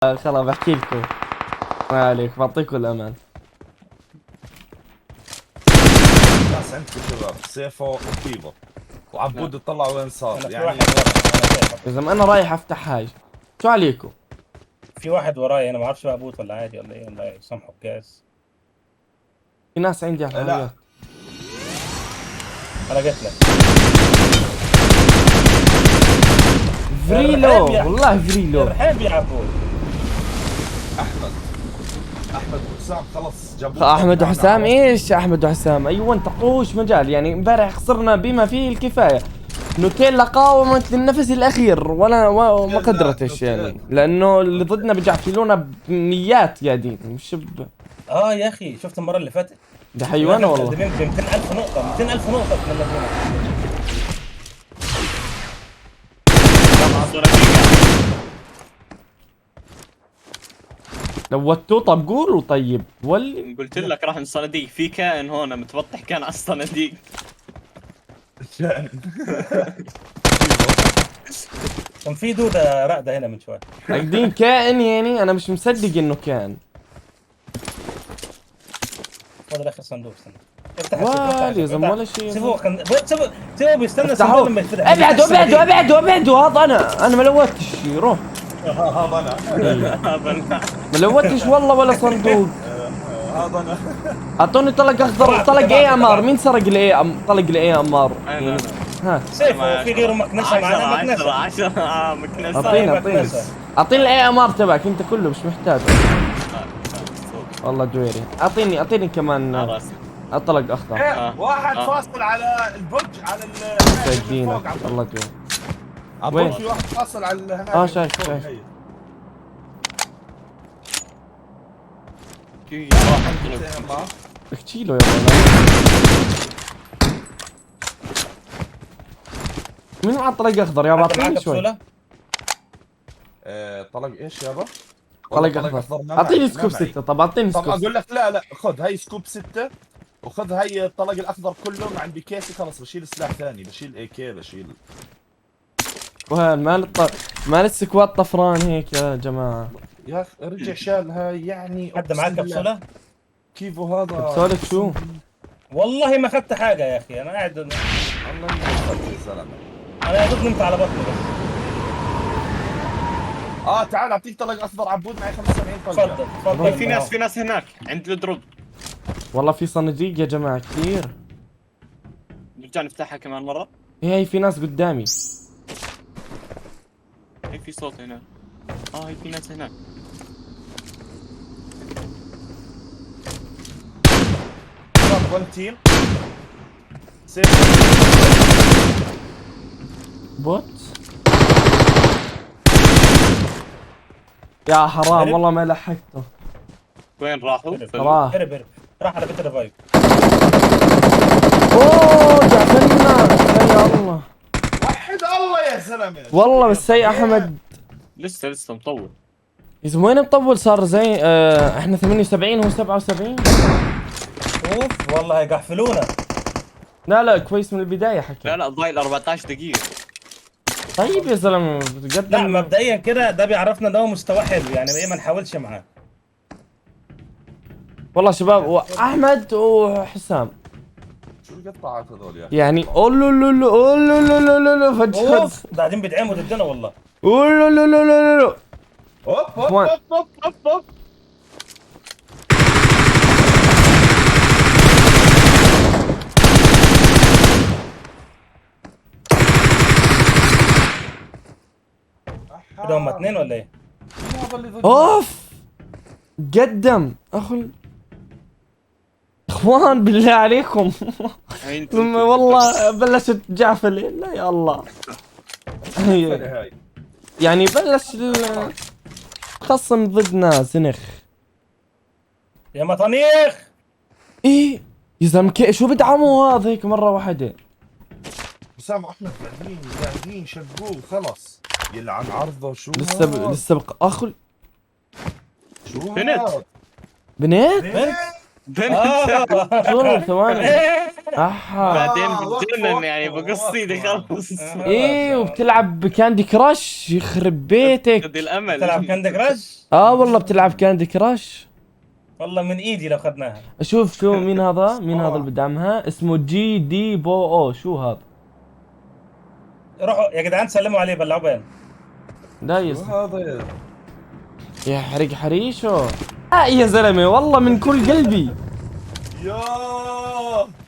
خلاص بحكي لكم. ما عليك، بعطيكم الامان. ناس عندكم شباب سيفو وكيفو وعبود اطلع وين صار انا في يعني. واحد ورا انا شايفه. يا زلمه انا رايح افتح هاي. شو عليكم؟ في واحد وراي، انا ما اعرفش بقى بوت ولا عادي ولا ايه، الله يسامحه الجاز. في ناس عندي على لا. الحاجات. انا جيت لك. فريلو والله فريلو. ارحب يا عبود. احمد وحسام خلص جابوه. احمد وحسام ايش؟ احمد وحسام ايوه انتقوش مجال، يعني امبارح خسرنا بما فيه الكفايه. نوتيلا قاومت للنفس الاخير وما قدرتش يعني، لانه اللي ضدنا بيجعفلونا بميات قاعدين مش يا اخي شفت المره اللي فاتت ده حيوانه والله. ب 200,000 نقطه 200,000 نقطه من المدينه. لوتوه طب قولوا طيب ولي. قلت لك راح الصناديق، في كائن هون متبطح كان على الصناديق. كان في دوده راقده هنا من شويه. قاعدين كائن يعني انا مش مصدق انه كان. هذا اخر صندوق، استنى افتح ولا يا زلمه ولا شيء. سيبه بيستنى الصندوق افتحوه. لما يتفتح. ابعدوا ابعدوا ابعدوا ابعدوا، هذا انا ما لوتش. روح. هذا انا ما لوتش والله ولا صندوق. هذا انا. اعطوني طلق اخضر وطلق اي امار. مين سرق الاي طلق الاي امار؟ أنا. ها سيفه في غيره مكنسه معنا 10 مكنسه. 10 مكنسة. اعطيني اعطيني الاي امار تبعك انت كله مش محتاج. والله دويري. اعطيني كمان طلق اخضر. واحد فاصل على البرج على سايدينك والله دويري. عبود وين؟ في واحد فاصل على هناك. شايف. احكي له يا مين معاه طلق اخضر يابا؟ اعطيني شوي. طلق ايش يابا؟ طلق اخضر. اعطيني سكوب 6. طب اعطيني طب سكوب. اقول لك لا خذ هاي سكوب 6 وخذ هاي الطلق الاخضر كله مع عندي كيسي. خلص بشيل سلاح ثاني، بشيل اي كي، بشيل. وهل مال السكوات طفران هيك يا جماعه. يا اخي رجع شال هاي يعني. حد معاك كبسوله؟ كيفو هذا؟ كبسولة شو؟ والله ما اخذت حاجه يا اخي، انا قاعد الله يوفقك يا زلمه. انا يا دوب نمت على بطني بس. تعال اعطيك طلق اخضر عبود معي 75 طلقه. تفضل في ناس هناك عند الدروب. والله في صناديق يا جماعه كثير. نرجع نفتحها كمان مرة. هي في ناس قدامي. هي في صوت هنا. هي في ناس هناك. ون تيم بوت يا حرام والله ما لحقته. وين راحوا؟ راح. هرب راح على بيت الريفايف. اوه جعفلنا يا الله. وحد الله يا زلمه. والله بس هي احمد لسه مطول. يا زلمه وين مطول صار زي احنا 78 وهو 77. اوف والله يقحفلونا. لا كويس من البدايه حكي. لا ضايل 14 دقيقة. طيب يا زلمه لا قدم. مبدئيا كده ده بيعرفنا ان هو مستوى حلو، يعني ايه ما نحاولش معاه. والله شباب واحمد وحسام شو القطاعات هذول يا اخي؟ يعني اولو فجأة اوف ده قاعدين بيدعموا ضدنا والله. اولو اوب. كده هم اثنين ولا ايه؟ اوف قدم اخوان بالله عليكم. والله بلشت جعفل. لا يا الله. يعني بلش الخصم ضدنا زنخ. يا مطانيخ. ايه يا زلمه شو بدعموا هذا هيك مره واحده. حسام احمد قاعدين شقوه خلص. يلعن عرضه. شو لسه شو بنت. بنت بنت. بنت. شو ثواني احا بعدين وقفوا، بتجنن يعني وقفوا، بقص ايدي وقفوا. خلص. ايه وبتلعب بكاندي كراش يخرب بيتك. قد الامل. تلعب كاندي كراش؟ اه والله بتلعب كاندي كراش. والله من ايدي لو اخذناها. شوف مين هذا، مين هذا اللي بدعمها، اسمه جي دي بو او، شو هذا؟ روحوا يا جدعان سلموا عليه بلعوبين. لا شو يس هذا؟ يا حريق حريشو. يا زلمه والله من كل قلبي. يا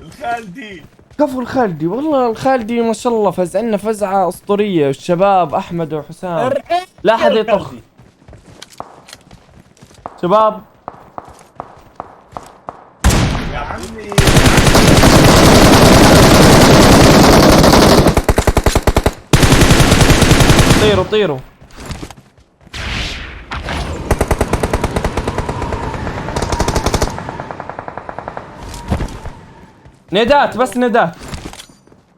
الخالدي. كفو الخالدي، والله الخالدي ما شاء الله فزعنا فزعه اسطوريه، الشباب احمد وحسام. لا حد يطخ شباب. يا عمي طيروا طيروا. ندات بس ندات.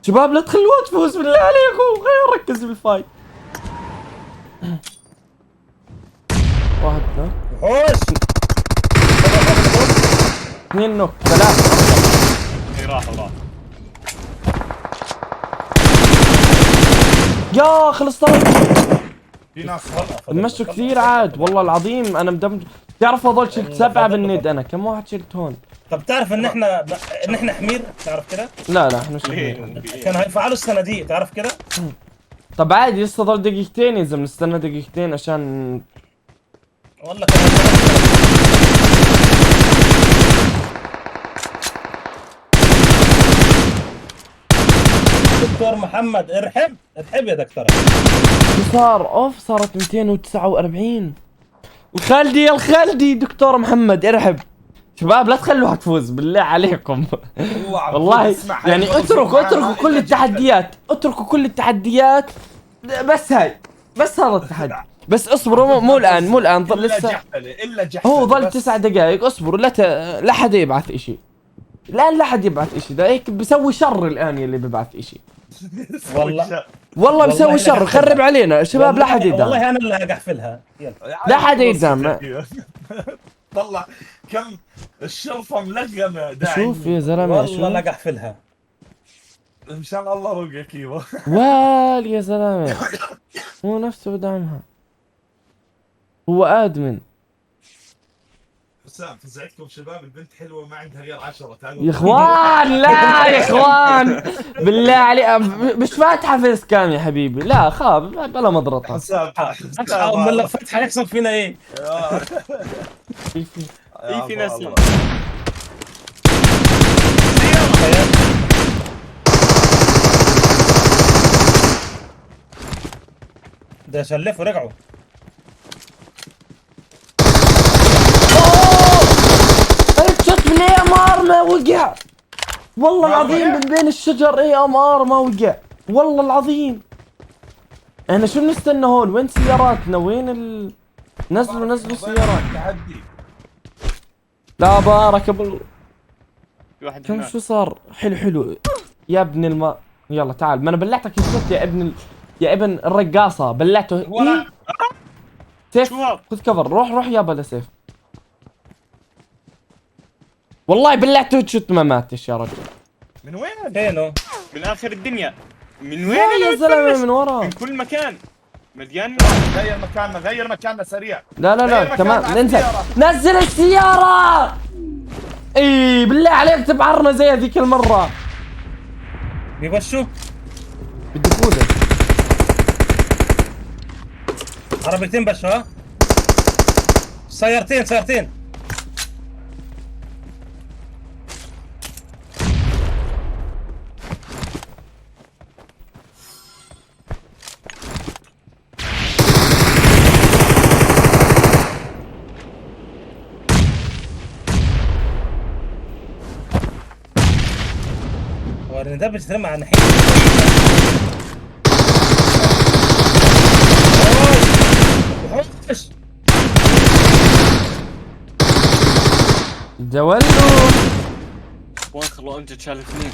شباب لا تخلوها تفوز بالله عليكم، غير ركز بالفايت. واحد نوك، وحوش. 2 نوك، 3. راح يا خلص طيب. في ناس مشوا كثير عاد والله العظيم. انا مدمج. تعرف هذول شلت 7 بالند انا، كم واحد شلت هون؟ طب تعرف ان احنا حمير، تعرف كده؟ لا احنا مش ليه؟ فاهمين. كانوا هيفعلوا الصناديق، تعرف كده؟ طب عادي لسه ضل دقيقتين يا زلمه، نستنى دقيقتين عشان والله كانوا دكتور محمد ارحب يا دكتور. شو صار؟ اوف صارت 249. الخالدي يا الخالدي دكتور محمد ارحب. شباب لا تخلوها تفوز بالله عليكم. والله يعني اتركوا كل التحديات، اتركوا كل التحديات. بس هاي، بس هذا التحدي. بس اصبروا، مو الان ضل لسه. الا جحفل هو ضل 9 دقائق، اصبروا لا حد يبعث اشي. الان لا حد يبعث اشي، ده هيك بسوي شر الان يلي ببعث اشي. والله بسوي شر، خرب علينا شباب. لا حد يدعم، والله انا اللي هقحفلها. يلا لا حد يدعم. طلع كم الشرفه ملغمه داعي. شوف يا زلمه والله شوف. لا قحفلها. مشان الله رقك ايوه. وال يا زلمه هو نفسه بدعمها، هو ادمن. حسام فزعتكم شباب، البنت حلوه ما عندها غير 10. تعالوا يا اخوان لا يا اخوان بالله عليك، مش فاتحه فيس كام يا حبيبي، لا خاب بلا مضرطه. حسام من لو فتحه يحصل فينا ايه؟ في ناس ده شلفوا رجعوا. شوت من اي ام ار ما وقع، والله العظيم من بين الشجر اي ام ار ما وقع، والله العظيم. احنا شو بنستنى هون؟ وين سياراتنا؟ وين نزلوا سيارات. تحدي. لا بارك الله. في واحد كم هناك. شو صار؟ حلو يا ابن الماء. يلا تعال، ما انا بلعتك الشوت يا ابن يا ابن الرقاصه، بلعته. إيه؟ سيف شو هذا؟ خذ كفر، روح يابا لسيف. والله بلعته شوت ما ماتش يا رجل. من وين؟ فينه؟ من اخر الدنيا. من وين يا أنا زلمه بتفلش؟ من ورا. من كل مكان مليان. غير مكاننا سريع. لا تمام نزل السيارة. اي بالله عليك تبعرنا زي هذيك المرة. بيبشوا بدي فوزه. عربيتين بشوا، ها؟ سيارتين. ورني ده بيترمى على ناحية. وحوش جولوا. وين خلوا امجد شال اثنين.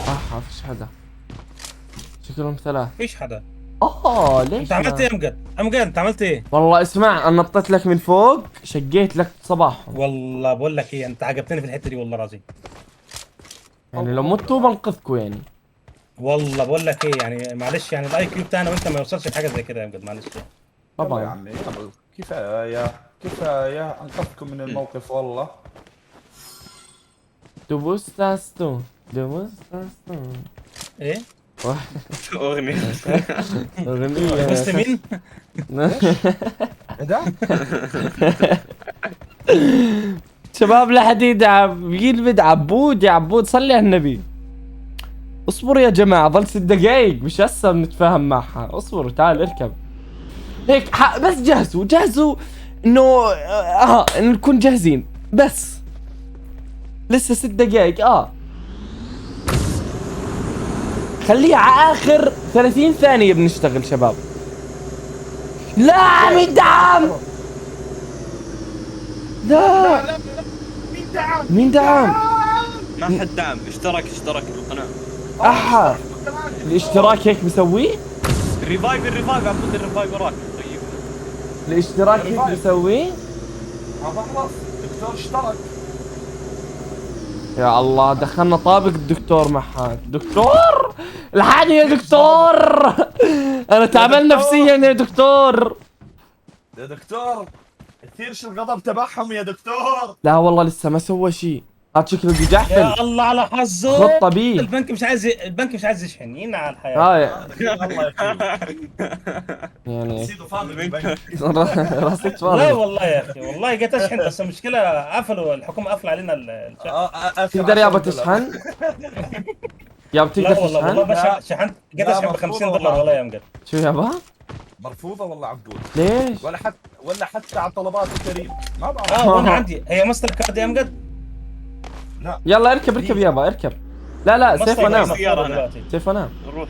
ما فيش حدا، شكلهم 3. فيش حدا. ليش انت عملت ايه يا امجد؟ امجد انت عملت ايه؟ والله اسمع، انا نطيت لك من فوق، شقيت لك صباحهم. والله بقول لك ايه، انت عجبتني في الحته دي والله العظيم. يعني لو متوا بنقذكوا يعني. والله بقول لك ايه، يعني معلش يعني الاي كيو بتاعنا وانت ما يوصلش لحاجه زي كده يا امجد، معلش يعني. يلا يا طبعا. عمي يلا، كفايه كفايه، انقذكم من الموقف والله. دوبوستاستو دوبوستاستو. ايه؟ اغنية. اغنية يا بوست خش. مين؟ ايه ده؟ شباب لا حد يدعم، يلبد عبود يا عبود، صلي على النبي. اصبر يا جماعة، ظل 6 دقايق مش هسه بنتفاهم معها، اصبروا تعال اركب. هيك بس جهزوا انه نكون جاهزين بس. لسه 6 دقايق خليها على اخر 30 ثانية بنشتغل شباب. لا مين دعم؟ لا لا مين دعم؟ مين دعم؟ ما حد دعم، اشترك بالقناة. احا الاشتراك هيك بسويه؟ الريفايف عبود، الريفايف وراك. طيب الاشتراك هيك بسويه؟ خلص الدكتور اشترك. يا الله دخلنا طابق الدكتور محاد. دكتور الحقني يا دكتور. انا تعبان دكتور. نفسيا يا دكتور. يا دكتور كثيرش الغضب تبعهم يا دكتور. لا والله لسه ما سوى شيء، هذا شكله بده يحفل. يا الله على حظه. خطة بيه. البنك مش عايز يشحن، ينا على الحياه. الله يخليك. يعني سيده فاضي بالبنك. رصيد لا فاضي. والله يا اخي، والله جيت اشحن بس المشكله قفلوا، الحكومه قافله علينا الشحن. تقدر يابا تشحن؟ يابا تقدر لا والله تشحن؟ والله شحنت، جيت لا، اشحن ب مرفوضة 50 دولار والله. والله يا امجد. شو يابا؟ مرفوضه والله عبود. ليش؟ ولا حتى على طلبات الكريم ما بعرف. وانا عندي هي ماستر كارد يا امجد. يلا اركب يابا اركب. لا سيف ماستر انام. كارد سيارة أنا. دلوقتي. سيف انام. روح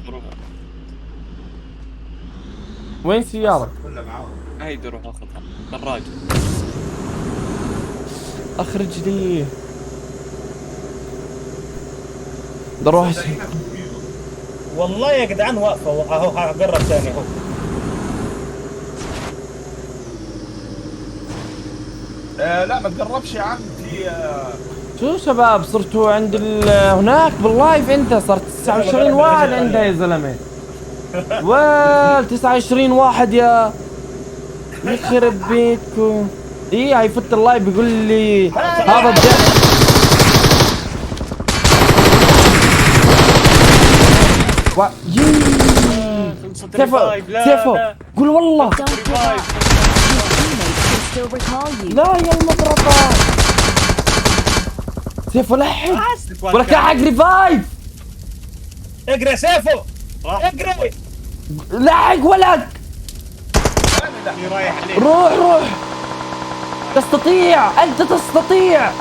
وين سيارة؟ كله معاهم. هيدي روح اخذها دراجة. اخرج لي. بروح والله يا جدعان واقفه اهو، هجرب ثاني اهو. لا ما تقربش يا عم في شو شباب صرتوا عند هناك باللايف؟ انت صرت 29 واحد عندها يا زلمه. 29 واحد يا يخرب بيتكم. هي فت اللايف بيقول لي هذا الدعم. سيفو قول والله. Don't give up. Your teammates can still recall you. لا يا المضربة. سيفو لحق ولك حق ريفايف. اجري يا سيفو اجري. لحق ولك. رايح عليك. روح تستطيع، انت تستطيع.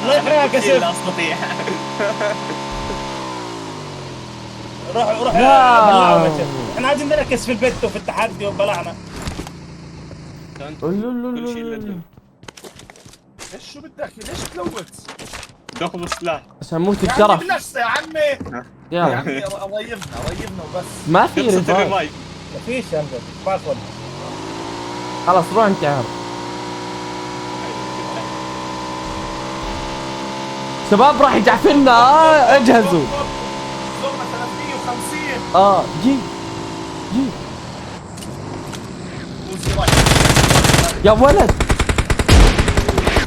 الله يحرقك يا لا سيفو. استطيع. روح لا. بلعنا يا سيفو. احنا عايزين نركز في البت وفي التحدي وبلعنا. كل شيء لدن. ايش شو بدك ليش تلوت؟ تاخذ السلاح. عشان موت يا عمي الشرف. بلاش يا عمي. يا يلا عمي ريبنا وبس. ما في قصة ريفايف. الريفايف. مفيش يا امجد باسورد. خلاص روح انتحر. شباب راح يجعفلنا. اجهزوا. زرنا 350. جي يا ولد.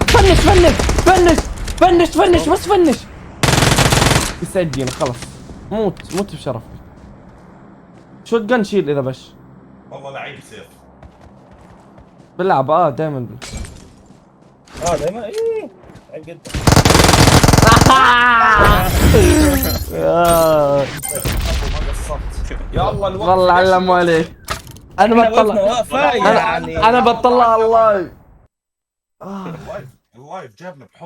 فنش بس فنش. يسجل خلص. موت بشرف. شوت جن شيل اذا بش. والله لعيب سيف. بلعب دائما. دايما ايه عيب جدا. ما قصرت. يلا الوقت. والله علموا عليك. انا بطلع. واقفه يعني. انا بطلع الله. اللايف جابنا بحب.